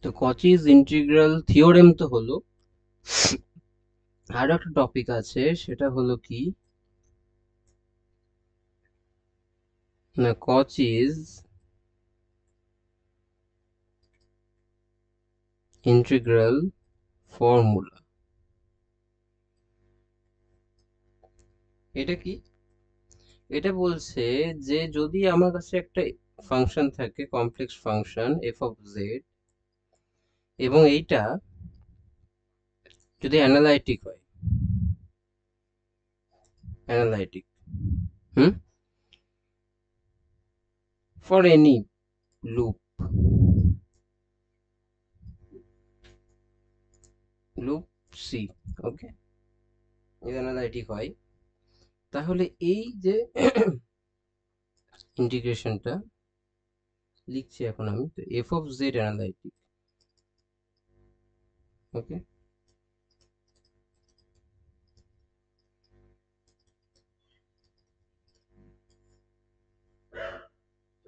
তো কচিস integral theorem তো হলো, আরো একটা টপিক আছে, সেটা হলো কি না কচিস ইন্টিগ্রাল ফর্মুলা। এটা কি? এটা বলছে যে যদি আমার কাছে একটা ফাংশন থাকে, complex function F of Z, এবং এইটা যদি অ্যানালাইটিক হয়, analytic hmm for any loop, loop C, okay, যদি অ্যানালাইটিক হয়, তাহলে এই যে ইন্টিগ্রেশনটা লিখছি এখন আমি, তো এফ অফ জেড অ্যানালাইটিক, ওকে।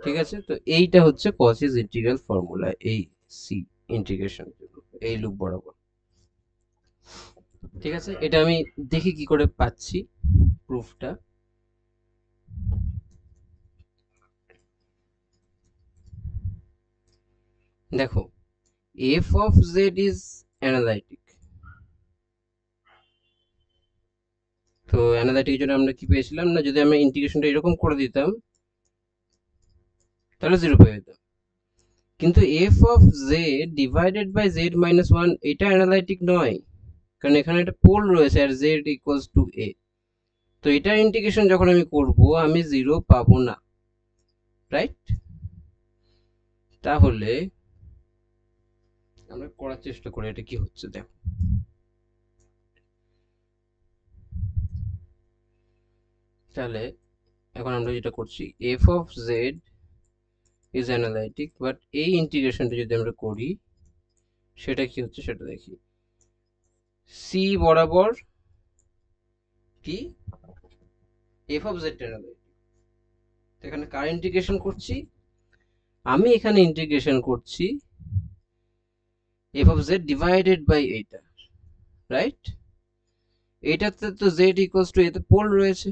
ঠিক আছে, তো এইটা হচ্ছে কসিস ইন্টিগ্রাল ফর্মুলা, এই সি ইন্টিগ্রেশন, এই লুপ বরাবর। ঠিক আছে, এটা আমি দেখি কি করে পাচ্ছি প্রুফটা। দেখো, F of Z is analytic, তো অ্যানালাইটিকের জন্য আমরা কি পেয়েছিলাম না, যদি আমরা ইন্টিগ্রেশনটা এরকম করে দিতাম তাহলে জিরো পেয়ে যেতাম। কিন্তু F of Z divided by Z minus one, এটা অ্যানালাইটিক নয়, কারণ এখানে একটা পোল রয়েছে আর জেড ইকুয়ালস টু এ, তো এটার ইন্টিগ্রেশন যখন আমি করব আমি জিরো পাবো না, রাইট? তাহলে আমরা করার চেষ্টা করি এটা কি হচ্ছে, দেখো। তাহলে এখন আমরা যেটা করছি, F of Z is analytic, but এই ইন্টিগ্রেশনটা যদি আমরা করি সেটা কি হচ্ছে সেটা দেখি। সি বরাবর কি এফ অফ জেড অ্যানালাইটিক, এখানে কার ইন্টিগ্রেশন করছি, আমি এখানে ইন্টিগ্রেশন করছি F of Z divided by এইটা, রাইট? এটাতে তো জেড ইকুয়ালস টু এতে পোল রয়েছে,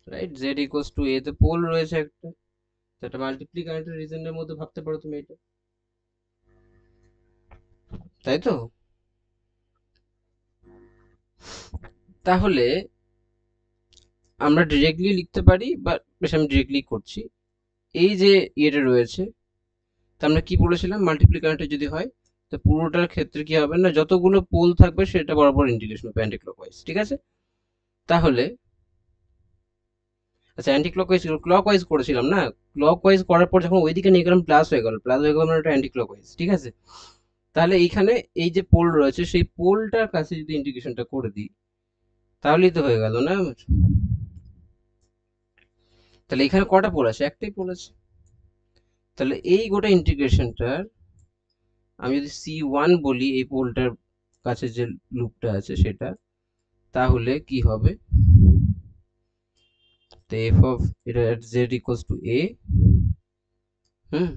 রাইট? জেড ইকুয়ালস টু এতে পোল রয়েছে একটা, তো একটা মাল্টিপ্লিকেটিভ রিজনের মধ্যে ভাবতে পারো তুমি এটা, তাই তো? তাহলে আমরা ডিরেক্টলি লিখতে পারি, বা বেশ আমি ডিরেক্টলি করছি, এই যে ইয়েটা রয়েছে, তা আমরা কি বলেছিলাম, মাল্টিপ্লিকেটিভ যদি হয় তো পুরোটার ক্ষেত্রে কি হবে না, যতগুলো পোল থাকবে সেটা বরাবর ইন্টিগ্রেশন হবে অ্যান্টি ক্লকওয়াইজ, ঠিক আছে? তাহলে আচ্ছা, অ্যান্টি ক্লকওয়াইজ ক্লকওয়াইজ করেছিলাম না, ক্লকওয়াইজ করার পর যখন ওইদিকে নিয়ে গেলাম প্লাস হয়ে গেল, প্লাস হয়ে গেল মানে ওটা অ্যান্টি ক্লকওয়াইজ, ঠিক আছে? তাহলে এইখানে এই যে পোল রয়েছে সেই পোলটার কাছে যদি ইন্টিগ্রেশনটা করে দিই তাহলেই তো হয়ে গেল না। তাহলে এখানে কটা পোল আছে, একটাই পোল আছে, তাহলে এই গোটা ইন্টিগ্রেশনটার আমি যদি সি ওয়ান বলি এই পোলটার কাছে যে লুপটা আছে সেটা, তাহলে কি হবে, তো এফ অফ এটা জেড ইকুয়ালস টু এ, হুম,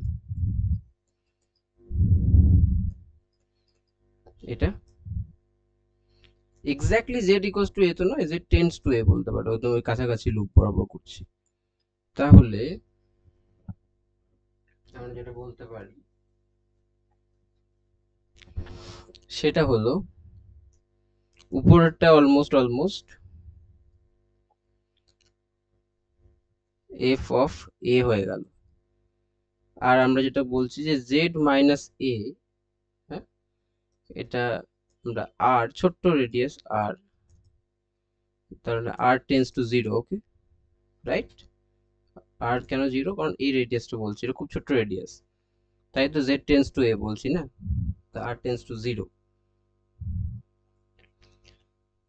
এটা exactly Z equals to A তো নয়, জেড টেন্ডস টু এ বলতে পারো, তো ওই কাছাকাছি লুপ বরাবর করছি। তাহলে আমরা যেটা বলতে পারি সেটা হলো উপরেরটা অলমোস্ট অলমোস্ট এফ অফ এ হয়ে গেল, আর আমরা যেটা বলছি যে জেড মাইনাস এ, হ্যাঁ, এটা আমরা আর ছোট্ট রেডিয়াস আর, তাহলে R tends to zero, okay, right? আর কেন জিরো, কারণ এই রেডিয়াসটা বলছি এটা খুব ছোট্ট রেডিয়াস, তাই তো জেড টেন্স টু এ বলছি না, তো আর টেন্স টু জিরো।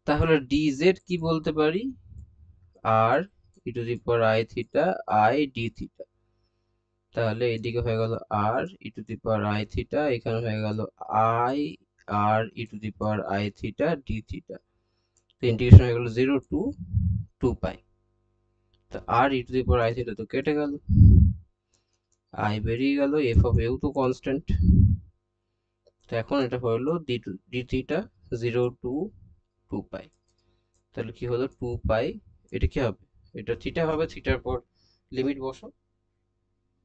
তাহলে ডিজেড কি বলতে পারি, R E to the power I theta I D theta, তাহলে এদিকে হয়ে গেল R E to the power I theta, এখানে হয়ে গেল I R E to the power I theta D theta, তো ইন্টিগ্রেশন হয়ে গেল 0 টু 2 পাই, তো R E to the power I theta তো কেটে গেল, আই বেরিয়ে গেল, এফ অফ এও তো কনস্ট্যান্ট, তো এখন এটা হলো ডি থিটা 0 টু 2 পাই। তাহলে কি হলো 2 পাই, এটা কি হবে, এটা থিটা হবে, থিটার পর লিমিট বসো,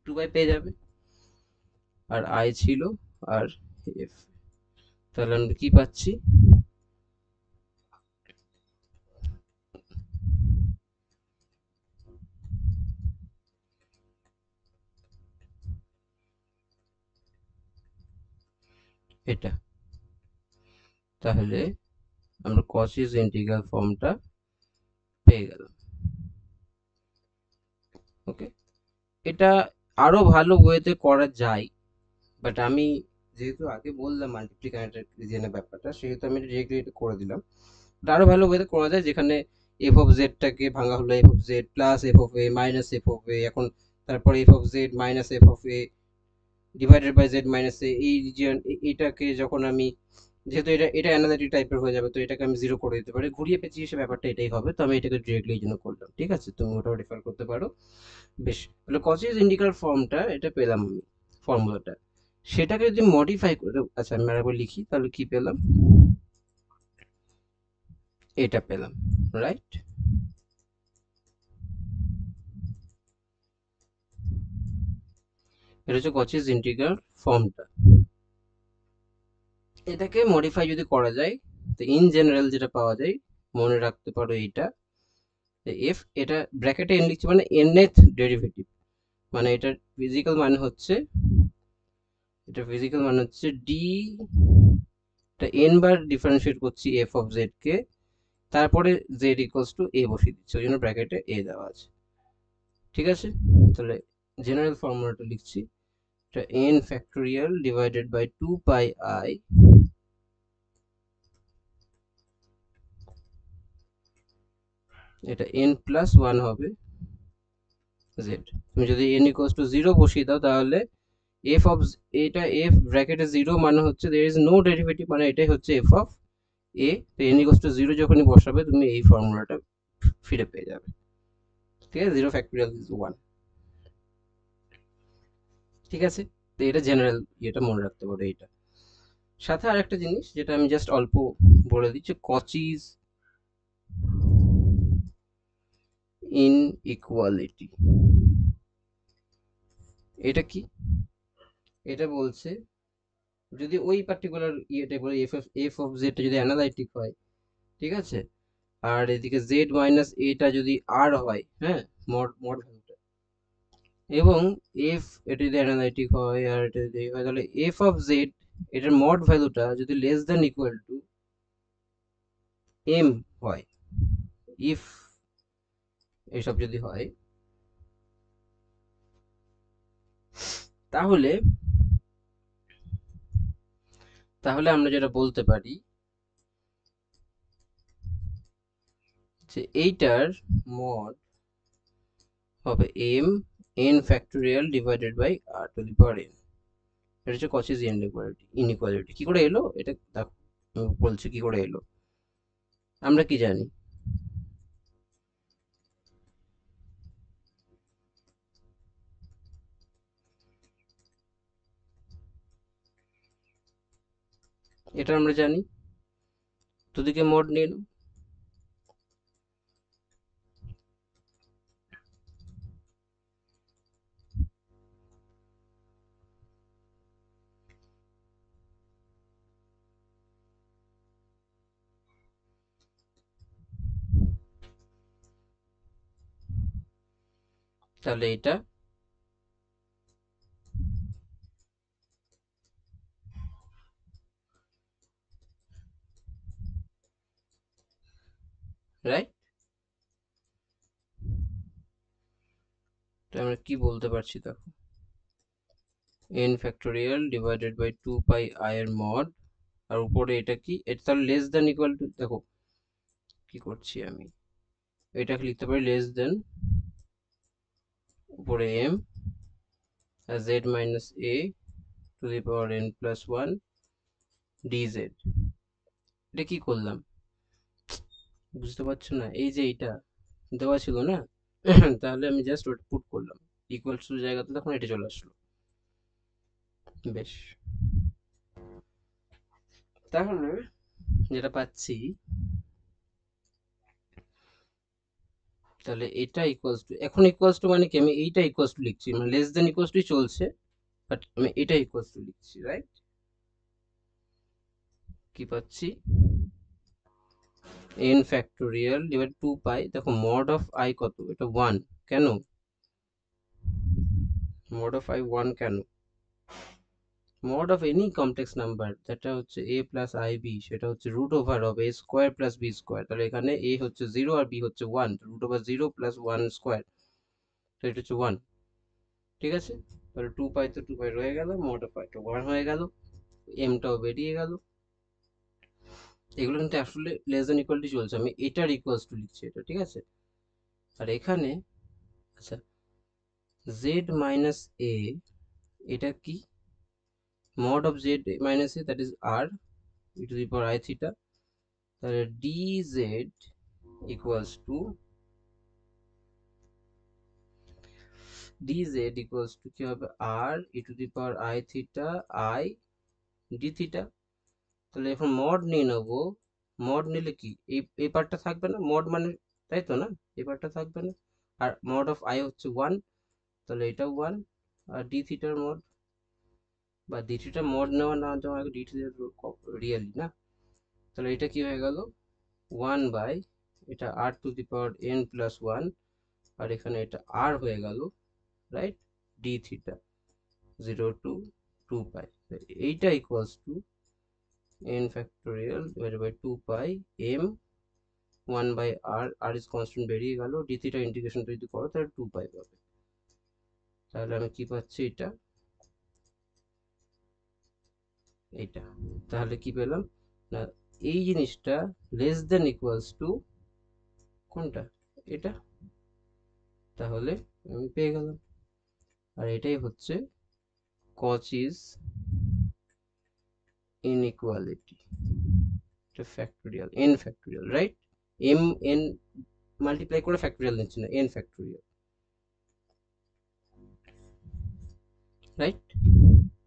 2 পাই পেয়ে যাবে। আর আই ছিল আর এফ, তাহলে আমরা কি পাচ্ছি, এটা। তাহলে আমরা কসিস ইন্টিগ্রাল ফর্মটা পেয়ে গেলাম। ওকে, এটা আরো ভালো ওয়েতে করা যায়, বাট আমি যেহেতু আগে বললাম মাল্টিপ্লিকেশন রিজনের ব্যাপারটা, সেহেতু আমি ডিরেক্টলি এটা করে দিলাম। আরো ভালো ওয়েতে করা যায়, যেখানে এফ অফ জেডটাকে ভাঙা হলো F of Z plus F of A minus F of A, এখন তারপরে F of Z minus F of A divided by Z minus A, এই রিজিয়ন, এটাকে যখন আমি, যেহেতু এটা অ্যানালিটিক টাইপের হয়ে যাবে, তো এটাকে আমি জিরো করে দিতে পারি, ঘুরিয়ে পেঁচিয়ে সে ব্যাপারটা এটাই হবে, তো আমি এটাকে ডিরেক্টলি এই জন্য করলাম। ঠিক আছে, তুমি ওটাও রেফার করতে পারো। বেশ, তাহলে কসিস ইন্টিগ্রাল ফর্মটা এটা পেলাম আমি, ফর্মুলাটা। সেটাকে যদি মডিফাই করে, আচ্ছা আমি আরেকবার লিখি, তাহলে কি পেলাম, এটা পেলাম, রাইট। এটা হচ্ছে কসিস ইন্টিগ্রাল ফর্মটা। এটাকে মডিফাই যদি করা যায়, তো ইন জেনারেল যেটা পাওয়া যায়, মনে রাখতে পারো এইটা, এফ, এটা ব্র্যাকেটে এন লিখছি মানে nth ডেরিভেটিভ, মানে এটার ফিজিক্যাল মানে হচ্ছে, এটা ফিজিক্যাল মানে হচ্ছে ডি, এটা এন বার ডিফারেন্সিয়েট করছি এফ অফ জেড কে, তারপরে জেড ইকুয়ালস টু এ বসিয়ে দিচ্ছি, ওই জন্য ব্র্যাকেটে এ দেওয়া আছে। ঠিক আছে, তাহলে জেনারেল ফর্মুলাটা লিখছি, এটা N factorial divided by 2 pi I, এটা এন প্লাস 1 হবে জেড। তুমি যদি এন ইকুয়ালস টু 0 বসিয়ে দাও, তাহলে এফ অফ, এটা এফ ব্র্যাকেটে 0 মানে হচ্ছে দেয়ার ইজ নো ডেরিভেটিভ, মানে এটাই হচ্ছে এফ অফ এ। তো এন ইকুয়ালস টু 0 যখনই বসাবে, তুমি এই ফর্মুলাটা ফিরে পেয়ে যাবে। ঠিক আছে, 0 ফ্যাক্টোরিয়াল ইজ 1। ঠিক আছে, তো এটা জেনারেল এটা মনে রাখতে পারো এইটা। সাথে আর একটা জিনিস যেটা আমি জাস্ট অল্প বলে দিচ্ছি, কচিজ ইনইকুয়ালিটি, এটা কি, এটা বলছে যদি ওই পার্টিকুলার ইয়েটা বলে এফ অফ জেডটা যদি অ্যানালাইটিক হয়, ঠিক আছে, আর এদিকে জেড মাইনাস এটা যদি আর হয়, হ্যাঁ, মড মড ভ্যালুটা, এবং এফ এটা যদি অ্যানালাইটিক হয় আর এটা যদি হয়, তাহলে এফ অফ জেড এটার মড ভ্যালুটা যদি less than equal to M হয়, ইফ এসব যদি হয়, তাহলে তাহলে আমরা যেটা বলতে পারি যে এইটার মড হবে M N factorial divided by R to the power N. এটা হচ্ছে কচিস ইনইকুয়ালিটি। কি করে এলো এটা দেখো, আমি বলছি কি করে এলো। আমরা কি জানি, এটা আমরা জানি, দুদিকে মড নিয়ে নাও। তাহলে এটা রাইট। তো আমরা কি বলতে পারছি দেখো, N factorial divided by 2 pi I এর মড, আর উপরে এটা কি, এটা তাহলে লেস দেন ইকুয়াল টু, দেখো কি করছি আমি, এটাকে লিখতে পারি লেস দেন, উপরে এম আর Z minus A to the power N plus 1 dz. এটা কি করলাম বুঝতে পারছো না, এই যে এইটা দেওয়া ছিল না, তাহলে আমি জাস্ট ওটা পুট করলাম ইকুয়ালস টু, জায়গাতে তখন এটা চলে আসলো। বেশ, তাহলে যেটা পাচ্ছি, তাহলে এটা ইকুয়ালস টু, এখন ইকুয়ালস টু মানে কি, আমি এইটা ইকুয়ালস টু লিখছি, মানে লেস দেন ইকুয়ালস টু চলছে, বাট আমি এটা ইকুয়ালস টু লিখছি, রাইট? কি পাচ্ছি, n ফ্যাক্টোরিয়াল ডিভাইড 2 পাই, দেখো মড অফ i কত, এটা 1, কেন মড অফ i 1, কেন mod of any complex number যেটা হচ্ছে a প্লাস ib, সেটা হচ্ছে রুট ওভার হবে a square plus b square, তাহলে এখানে a হচ্ছে 0 আর b হচ্ছে 1, রুট ওভার 0 প্লাস 1 স্কোয়ার, তো এটা হচ্ছে 1, ঠিক আছে? তাহলে 2 পাই তো 2 পাই রয়ে গেল, মড অফ i টা 1 হয়ে গেল, এমটাও বেরিয়ে গেল। এগুলো কিন্তু আসলে লেস দ্যান ইকুয়াল টু চলছে, আমি এটার ইকুয়ালস টু লিখছি এটা, ঠিক আছে? আর এখানে আচ্ছা z মাইনাস a, এটা কি, mod of z minus a, that is r e to the power I theta, তাহলে dz equals to কি হবে, r e to the power I theta I d theta। তাহলে এখন মড নিয়ে নেবো, mod নিলে কি এই পার্টটা থাকবে না, মড মানে, তাই তো না, এই পার্টটা থাকবে না, আর মড অফ i হচ্ছে 1, তাহলে এটাও 1, আর d থিটার মড বা d থিটার মড নেওয়া না যাওয়া d থিটার রিয়েলি না, তাহলে এটা কি হয়ে গেল 1 বাই এটা r to the power n plus 1, আর এখানে এটা r হয়ে গেল, right, d theta 0 to 2 pi, এইটা equals to n factorial divided by 2 pi m 1 by r, r is constant বেরিয়ে গেল, d থিটা ইন্টিগ্রেশনটা যদি করো তাহলে 2 পাই পাবে। তাহলে আমি কি পাচ্ছি, এটা তাহলে কি পেলাম না, এই জিনিসটা লেস দেন ইকুয়ালস টু কোনটা, এটা, তাহলে আমি পেয়ে গেলাম। আর এটাই হচ্ছে কচিস ইনইকুয়ালিটি, এটা factorial n factorial, right, m n multiply করে ফ্যাক্টোরিয়াল নিচ্ছি না, n ফ্যাক্টোরিয়াল, রাইট।